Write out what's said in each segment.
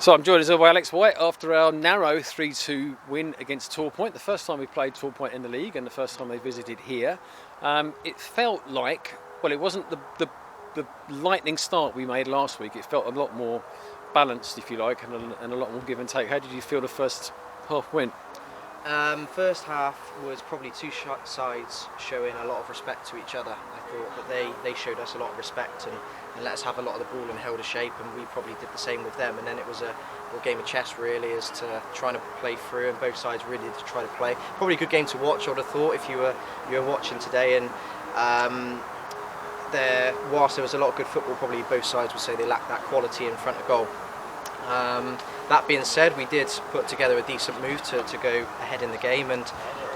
So I'm joined as always by Alex White after our narrow 3-2 win against Torpoint. The first time we played Torpoint in the league and the first time they visited here. It felt like, well, it wasn't the lightning start we made last week. It felt a lot more balanced, if you like, and a lot more give and take. How did you feel the first half went? First half was probably two sides showing a lot of respect to each other. I thought that they showed us a lot of respect and let us have a lot of the ball and held a shape, and we probably did the same with them. And then it was a game of chess really, as to trying to play through, and both sides really did try to play. Probably a good game to watch, I would have thought, if you were watching today. And whilst there was a lot of good football, probably both sides would say they lacked that quality in front of goal. That being said, we did put together a decent move to go ahead in the game, and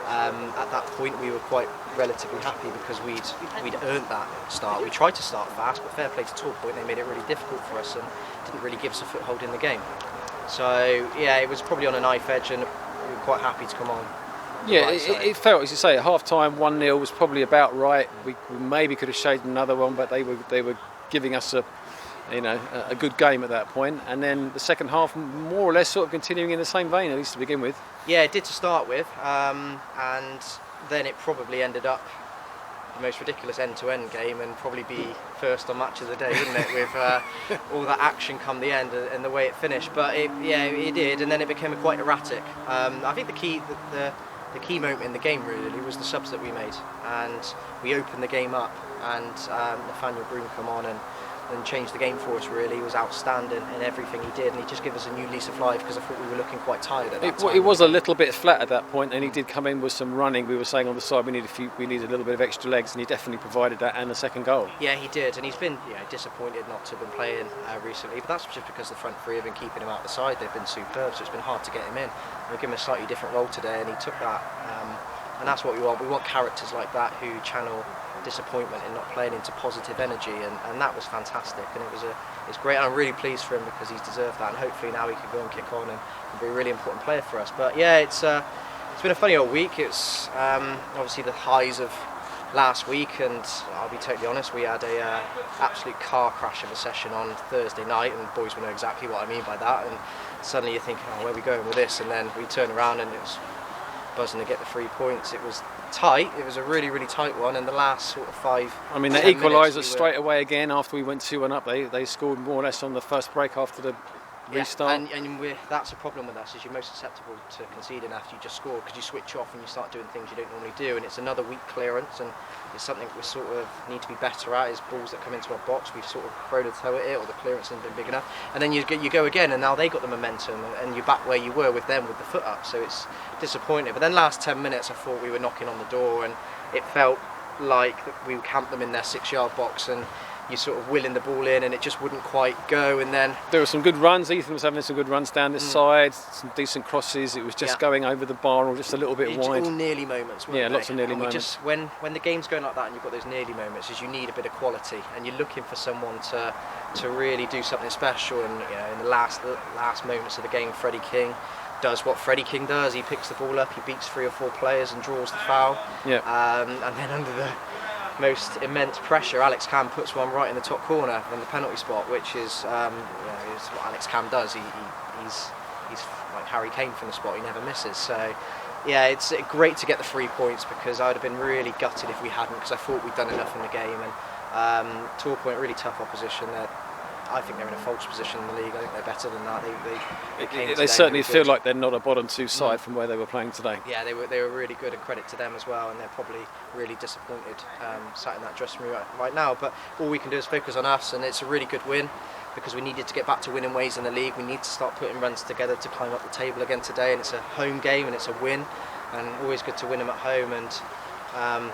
at that point we were quite relatively happy because we'd earned that start. We tried to start fast, but fair play to Torpoint, they made it really difficult for us and didn't really give us a foothold in the game. So yeah, it was probably on a knife edge, and we were quite happy to come on. Yeah, it felt, as you say, at half time 1-0 was probably about right. We maybe could have shaded another one, but they were giving us a good game at that point. And then the second half more or less sort of continuing in the same vein, at least to begin with. Yeah, it did to start with, and then it probably ended up the most ridiculous end-to-end game, and probably be first on match of the day, wouldn't it, with all that action come the end and the way it finished. But it did, and then it became quite erratic. I think the key moment in the game really was the subs that we made, and we opened the game up, and Nathaniel Broom come on and changed the game for us really. He was outstanding in everything he did, and he just gave us a new lease of life, because I thought we were looking quite tired at that time. It was a little bit flat at that point, and he did come in with some running. We were saying on the side we needed a little bit of extra legs, and he definitely provided that, and the second goal. Yeah, he did, and he's been disappointed not to have been playing recently, but that's just because the front three have been keeping him out the side. They've been superb, so it's been hard to get him in. We give him a slightly different role today, and he took that, and that's what we want. We want characters like that who channel disappointment in not playing into positive energy, and that was fantastic, and it's great, and I'm really pleased for him because he's deserved that, and hopefully now he can go and kick on and be a really important player for us. But yeah, it's been a funny old week. It's obviously the highs of last week, and I'll be totally honest, we had a absolute car crash of a session on Thursday night, and boys will know exactly what I mean by that. And suddenly you're thinking, where are we going with this? And then we turn around and it was buzzing to get the 3 points. It was tight. It was a really, really tight one, and the last sort of 5. I mean, they equalised us straight away again after we went 2-1 up. They scored more or less on the first break after the restart. And that's a problem with us, is you're most susceptible to conceding after you just score, because you switch off and you start doing things you don't normally do, and it's another weak clearance, and it's something we sort of need to be better at, is balls that come into our box, we've sort of thrown a toe at it, or the clearance hasn't been big enough, and then you go again, and now they got the momentum, and you're back where you were with them with the foot up, so it's disappointing. But then last 10 minutes I thought we were knocking on the door, and it felt like we camped them in their 6-yard box, and you sort of willing the ball in, and it just wouldn't quite go. And then there were some good runs. Ethan was having some good runs down this side, some decent crosses. It was just going over the bar or just a little bit wide. All nearly moments, weren't yeah, they? lots of nearly and moments. When the game's going like that, and you've got those nearly moments, is you need a bit of quality, and you're looking for someone to really do something special. And in the last moments of the game, Freddie King does what Freddie King does. He picks the ball up, he beats 3 or 4 players and draws the foul. Yeah. And then under the most immense pressure, Alex Cam puts one right in the top corner from the penalty spot, which is what Alex Cam does. He's like Harry Kane from the spot. He never misses. So yeah, it's great to get the 3 points, because I would have been really gutted if we hadn't, because I thought we'd done enough in the game. And Torpoint, really tough opposition. I think they're in a false position in the league. I think they're better than that. They certainly feel like they're not a bottom 2 side from where they were playing today. Yeah, they were really good, and credit to them as well. And they're probably really disappointed sat in that dressing room right now. But all we can do is focus on us, and it's a really good win, because we needed to get back to winning ways in the league. We need to start putting runs together to climb up the table again today. And it's a home game, and it's a win, and always good to win them at home. And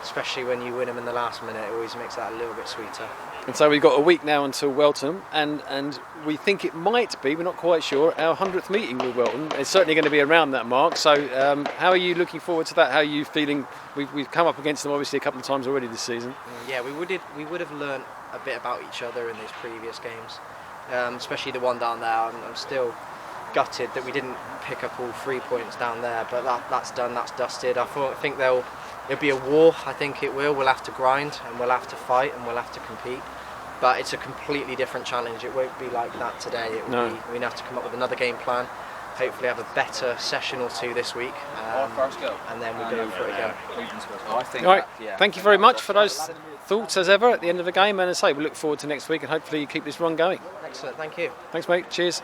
especially when you win them in the last minute, it always makes that a little bit sweeter. And so we've got a week now until Welton, and we think it might be, we're not quite sure, our 100th meeting with Welton. It's certainly going to be around that mark. So how are you looking forward to that? How are you feeling? We've come up against them obviously a couple of times already this season. Yeah, we would have learnt a bit about each other in those previous games, especially the one down there. I'm still gutted that we didn't pick up all 3 points down there, but that's done, that's dusted. I think it'll be a war. I think it will. We'll have to grind, and we'll have to fight, and we'll have to compete. but it's a completely different challenge. It won't be like that today. It will be, we're going to have to come up with another game plan. Hopefully have a better session or two this week, and then we go for it again. All right, thank you very much for those thoughts as ever at the end of the game, and as I say, we look forward to next week, and hopefully you keep this run going. Excellent, thank you. Thanks, mate. Cheers.